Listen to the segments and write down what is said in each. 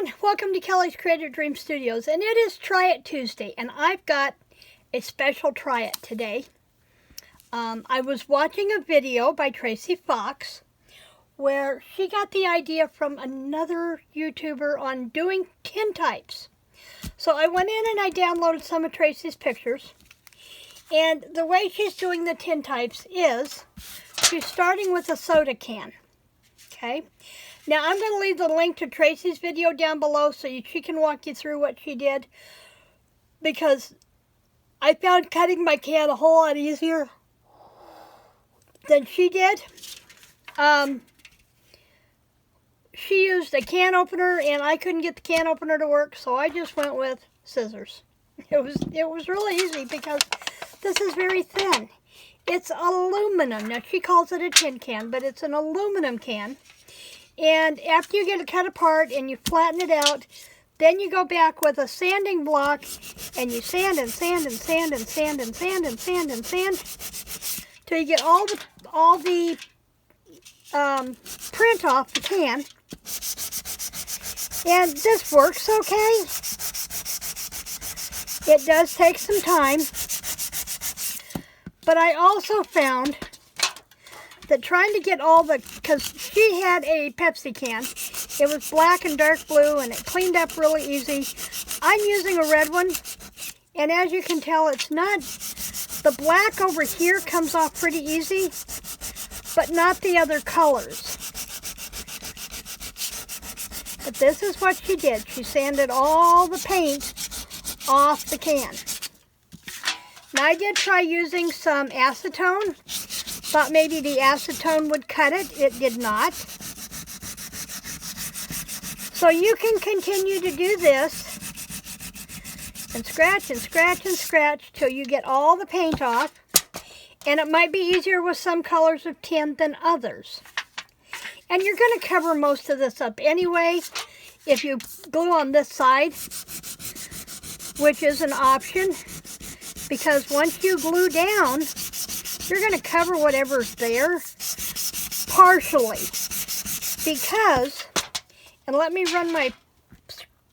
everyone, welcome to Kelly's Creative Dream Studios, and it is Try It Tuesday, and I've got a special Try It today. I was watching a video by Tracie Fox where she got the idea from another YouTuber on doing tintypes. So I went in and I downloaded some of Tracie's pictures, and the way she's doing the tintypes is she's starting with a soda can, okay? Now, I'm going to leave the link to Tracie's video down below so she can walk you through what she did, because I found cutting my can a whole lot easier than she did. She used a can opener, and I couldn't get the can opener to work, so I just went with scissors. It was really easy because this is very thin. It's aluminum. Now, she calls it a tin can, but it's an aluminum can. And after you get it cut apart and you flatten it out, then you go back with a sanding block and you sand and sand and sand and sand and sand and sand and sand till you get all the print off the can. And this works okay. It does take some time, but I also found that trying to get all the, because she had a Pepsi can, it was black and dark blue and it cleaned up really easy. I'm using a red one, and as you can tell, it's not, the black over here comes off pretty easy, but not the other colors. But this is what she did. She sanded all the paint off the can. Now, I did try using some acetone. Thought maybe the acetone would cut it. It did not. So you can continue to do this and scratch and scratch and scratch till you get all the paint off. And it might be easier with some colors of tin than others. And you're going to cover most of this up anyway if you glue on this side, which is an option, because once you glue down, you're going to cover whatever's there partially, because, and let me run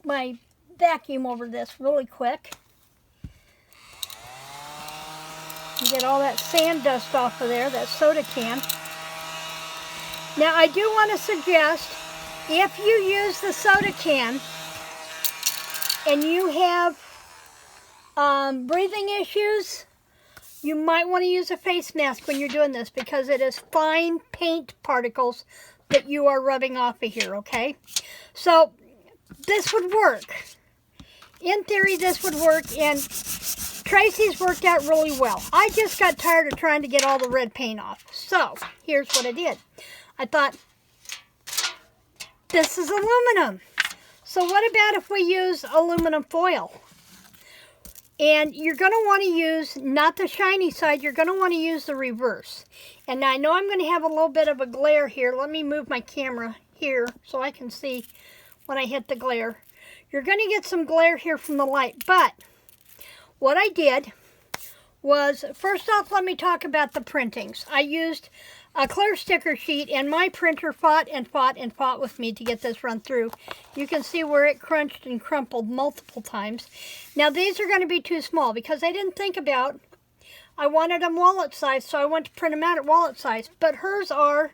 my vacuum over this really quick. Get all that sand dust off of there, that soda can. Now, I do want to suggest, if you use the soda can and you have breathing issues, you might want to use a face mask when you're doing this, because it is fine paint particles that you are rubbing off of here, okay? So, this would work. In theory, this would work, and Tracie's worked out really well. I just got tired of trying to get all the red paint off. So, here's what I did. I thought, this is aluminum. So what about if we use aluminum foil? And you're going to want to use, not the shiny side, you're going to want to use the reverse. And I know I'm going to have a little bit of a glare here. Let me move my camera here so I can see when I hit the glare. You're going to get some glare here from the light. But what I did was, first off, let me talk about the printings. I used a clear sticker sheet, and my printer fought and fought and fought with me to get this run through. You can see where it crunched and crumpled multiple times. Now, these are going to be too small because I didn't think about, I wanted them wallet size, so I went to print them out at wallet size. But hers are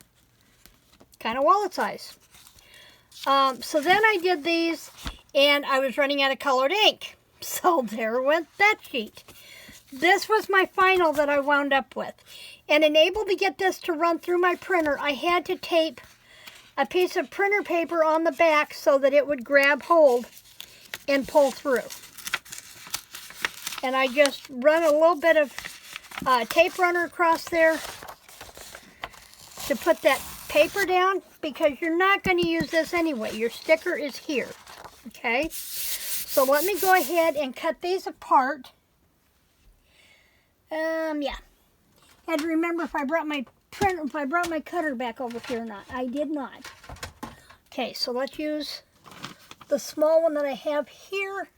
kind of wallet size. So then I did these, and I was running out of colored ink. So there went that sheet. This was my final that I wound up with. And unable to get this to run through my printer, I had to tape a piece of printer paper on the back so that it would grab hold and pull through. And I just run a little bit of tape runner across there to put that paper down, because you're not going to use this anyway. Your sticker is here, okay? So let me go ahead and cut these apart. Yeah. Had to remember if I brought my cutter back over here or not. I did not. Okay, so let's use the small one that I have here.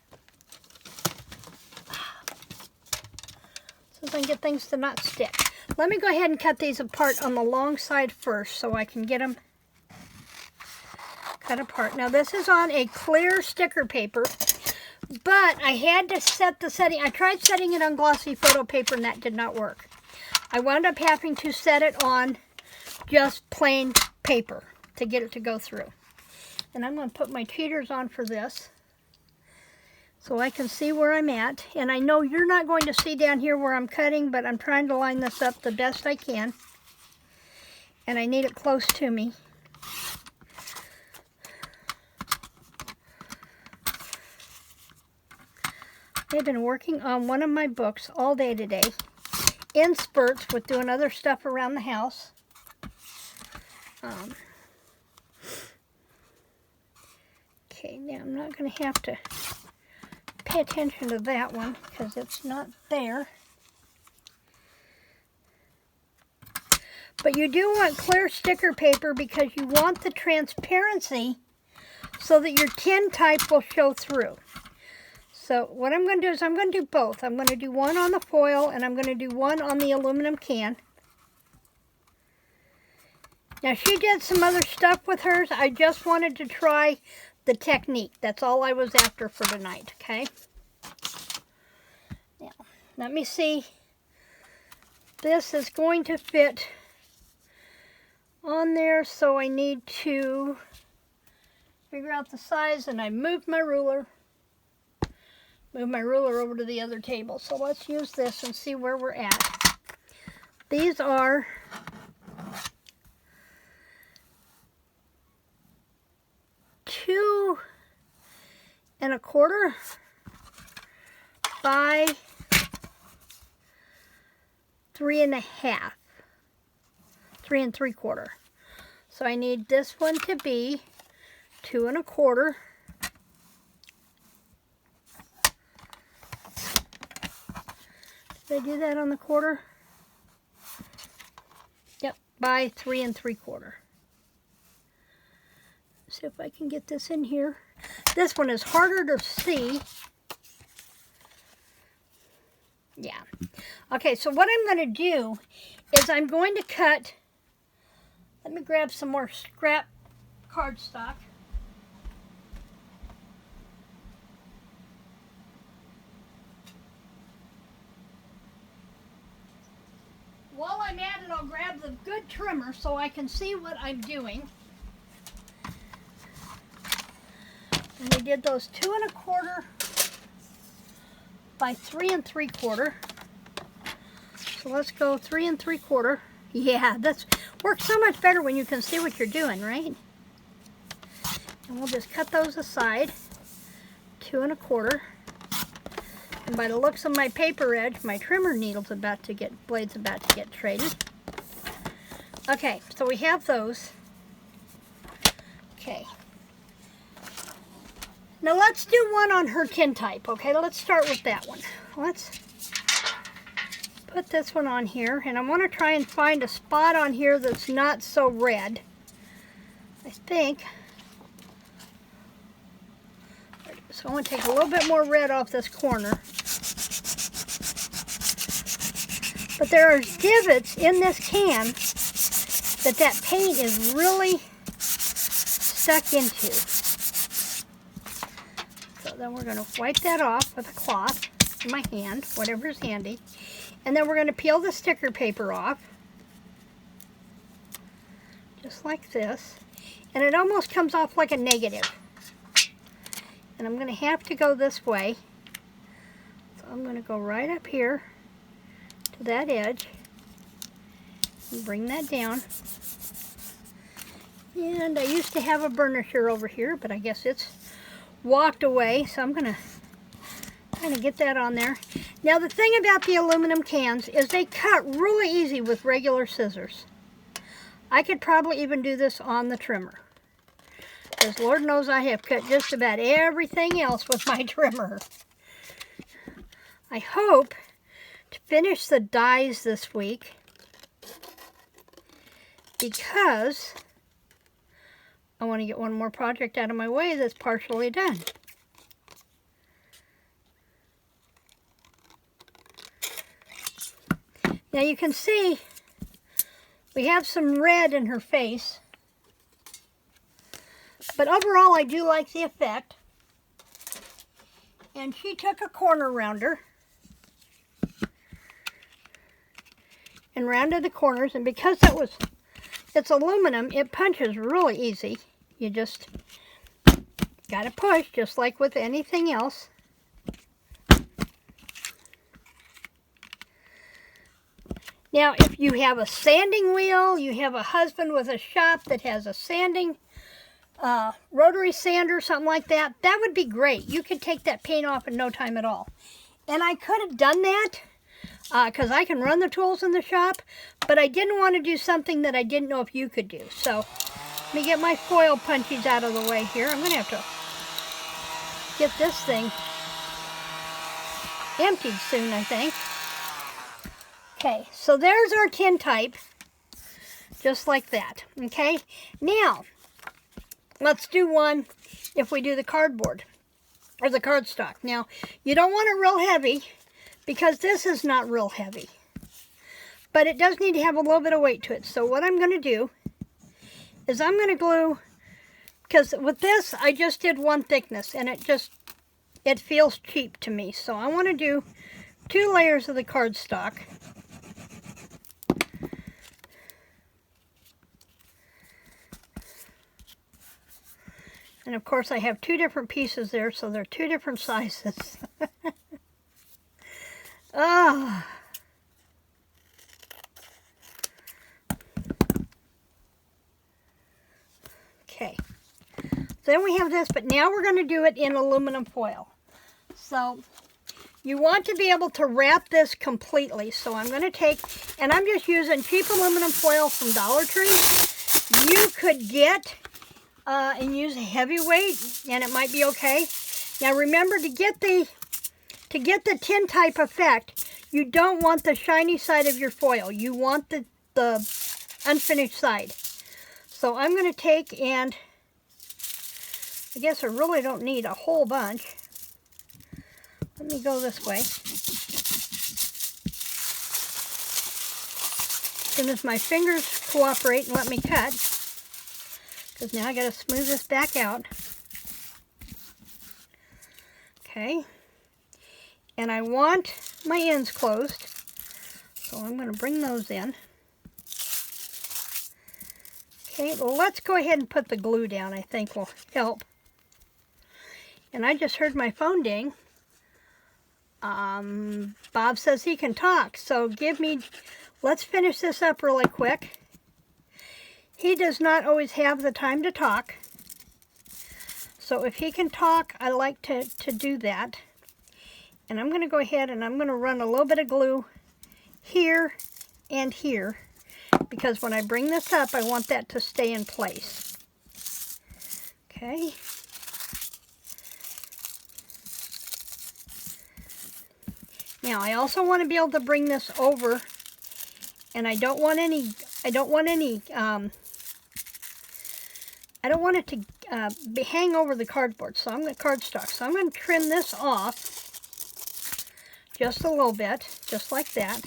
So I can get things to not stick. Let me go ahead and cut these apart on the long side first so I can get them cut apart. Now this is on a clear sticker paper, but I had to set the setting. I tried setting it on glossy photo paper and that did not work. I wound up having to set it on just plain paper to get it to go through. And I'm going to put my cheaters on for this so I can see where I'm at. And I know you're not going to see down here where I'm cutting, but I'm trying to line this up the best I can. And I need it close to me. I've been working on one of my books all day today, in spurts with doing other stuff around the house. Okay, now I'm not going to have to pay attention to that one because it's not there. But you do want clear sticker paper because you want the transparency so that your tin type will show through. So what I'm going to do is I'm going to do both. I'm going to do one on the foil and I'm going to do one on the aluminum can. Now she did some other stuff with hers. I just wanted to try the technique. That's all I was after for tonight, okay? Now, let me see. This is going to fit on there, so I need to figure out the size, and I moved my ruler. Move my ruler over to the other table. So let's use this and see where we're at. These are 2 1/4 by 3 1/2. 3 3/4. So I need this one to be 2 1/4. Did I do that on the quarter? Yep, by 3 3/4. See if I can get this in here. This one is harder to see. Yeah. Okay, so what I'm going to do is I'm going to cut, let me grab some more scrap cardstock. While I'm at it, I'll grab the good trimmer so I can see what I'm doing. And we did those 2 1/4 by 3 3/4. So let's go 3 3/4. Yeah, that's works so much better when you can see what you're doing, right? And we'll just cut those aside. 2 1/4. And by the looks of my paper edge, my trimmer needle's about to get, blade's about to get traded. Okay, so we have those. Okay. Now let's do one on her tin type, okay? Let's start with that one. Let's put this one on here, and I want to try and find a spot on here that's not so red. I think. So I want to take a little bit more red off this corner. But there are divots in this can that paint is really stuck into. So then we're going to wipe that off with a cloth in my hand, whatever's handy. And then we're going to peel the sticker paper off. Just like this. And it almost comes off like a negative. And I'm going to have to go this way. So I'm going to go right up here to that edge. And bring that down. And I used to have a burnisher over here, but I guess it's walked away. So I'm going to kind of get that on there. Now the thing about the aluminum cans is they cut really easy with regular scissors. I could probably even do this on the trimmer. Because Lord knows I have cut just about everything else with my trimmer. I hope to finish the dies this week because I want to get one more project out of my way that's partially done. Now you can see we have some red in her face. But overall, I do like the effect. And she took a corner rounder and rounded the corners. And because it's aluminum, it punches really easy. You just got to push, just like with anything else. Now, if you have a sanding wheel, you have a husband with a shop that has a sanding rotary sander, something like that, that would be great. You could take that paint off in no time at all. And I could have done that because I can run the tools in the shop, but I didn't want to do something that I didn't know if you could do. So let me get my foil punchies out of the way here. I'm going to have to get this thing emptied soon, I think. Okay, so there's our tin type, just like that. Okay, now let's do one if we do the cardboard or the cardstock. Now, you don't want it real heavy because this is not real heavy, but it does need to have a little bit of weight to it. So what I'm going to do is I'm going to glue, because with this I just did one thickness and it feels cheap to me. So I want to do 2 layers of the cardstock. And of course I have 2 different pieces there, so they're 2 different sizes. Oh. Okay. Then we have this, but now we're going to do it in aluminum foil. So you want to be able to wrap this completely. So I'm going to take, and I'm just using cheap aluminum foil from Dollar Tree. You could get and use a heavyweight, and it might be okay. Now remember, to get the tin type effect, you don't want the shiny side of your foil. You want the unfinished side. So I'm going to take, and I guess I really don't need a whole bunch. Let me go this way. As soon as my fingers cooperate and let me cut, because now I got to smooth this back out. Okay. And I want my ends closed, so I'm going to bring those in. Okay, well, let's go ahead and put the glue down. I think will help. And I just heard my phone ding. Bob says he can talk, so let's finish this up really quick. He does not always have the time to talk, so if he can talk, I like to do that. And I'm going to go ahead and I'm going to run a little bit of glue here and here, because when I bring this up, I want that to stay in place. Okay. Now I also want to be able to bring this over, and I don't want it to hang over the cardboard. So I'm going to cardstock. So I'm going to trim this off just a little bit, just like that.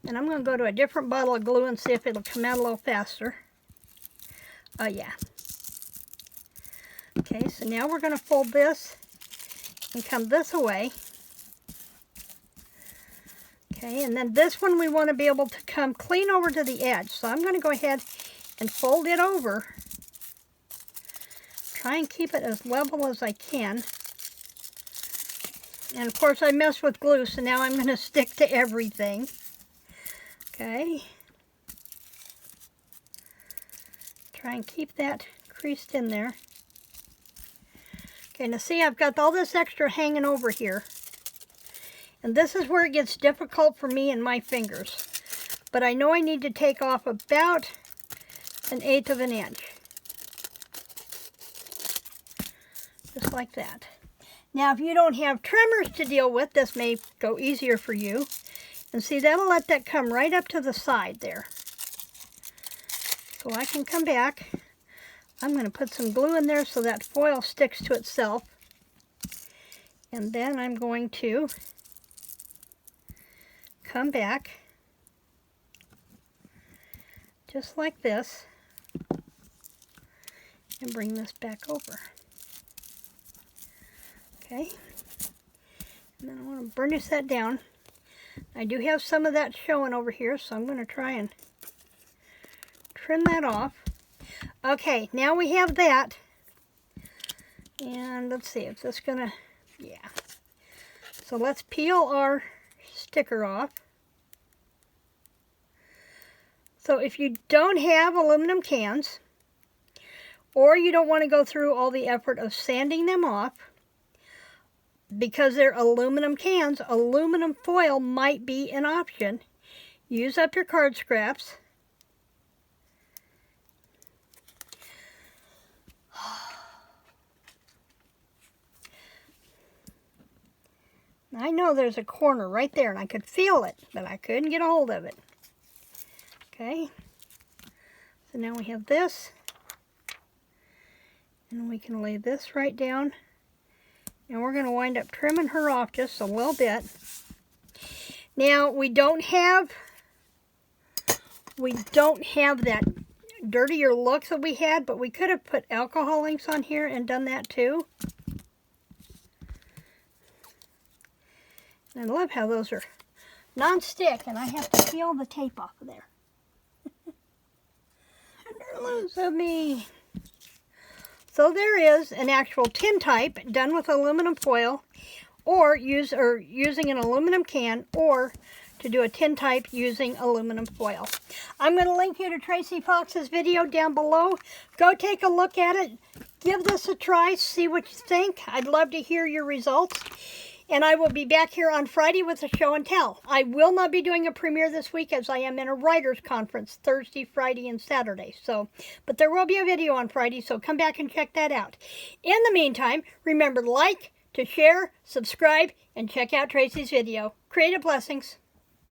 And I'm going to go to a different bottle of glue and see if it'll come out a little faster. Oh yeah. Okay, so now we're going to fold this and come this away. Okay, and then this one we want to be able to come clean over to the edge. So I'm going to go ahead and fold it over. Try and keep it as level as I can. And of course I messed with glue, so now I'm going to stick to everything. Okay. Try and keep that creased in there. Okay, now see, I've got all this extra hanging over here. And this is where it gets difficult for me and my fingers. But I know I need to take off about 1/8 of an inch. Just like that. Now, if you don't have trimmers to deal with, this may go easier for you. And see, that'll let that come right up to the side there. So I can come back. I'm going to put some glue in there so that foil sticks to itself. And then I'm going to come back just like this and bring this back over. Okay. And then I want to burnish that down. I do have some of that showing over here, so I'm going to try and trim that off. Okay, now we have that. And let's see if this is going to, yeah. So let's peel our sticker off. So if you don't have aluminum cans, or you don't want to go through all the effort of sanding them off, because they're aluminum cans, aluminum foil might be an option. Use up your card scraps. I know there's a corner right there, and I could feel it, but I couldn't get a hold of it. Okay. So now we have this. And we can lay this right down. And we're going to wind up trimming her off just a little bit. Now, we don't have that dirtier look that we had, but we could have put alcohol inks on here and done that too. And I love how those are non-stick, and I have to peel the tape off of there. Under loose of me. So there is an actual tin type done with aluminum foil, or using an aluminum can, or to do a tin type using aluminum foil. I'm going to link you to Tracie Fox's video down below. Go take a look at it. Give this a try. See what you think. I'd love to hear your results. And I will be back here on Friday with a show and tell. I will not be doing a premiere this week as I am in a writer's conference Thursday, Friday, and Saturday. But there will be a video on Friday, so come back and check that out. In the meantime, remember to like, to share, subscribe, and check out Tracie's video. Creative blessings.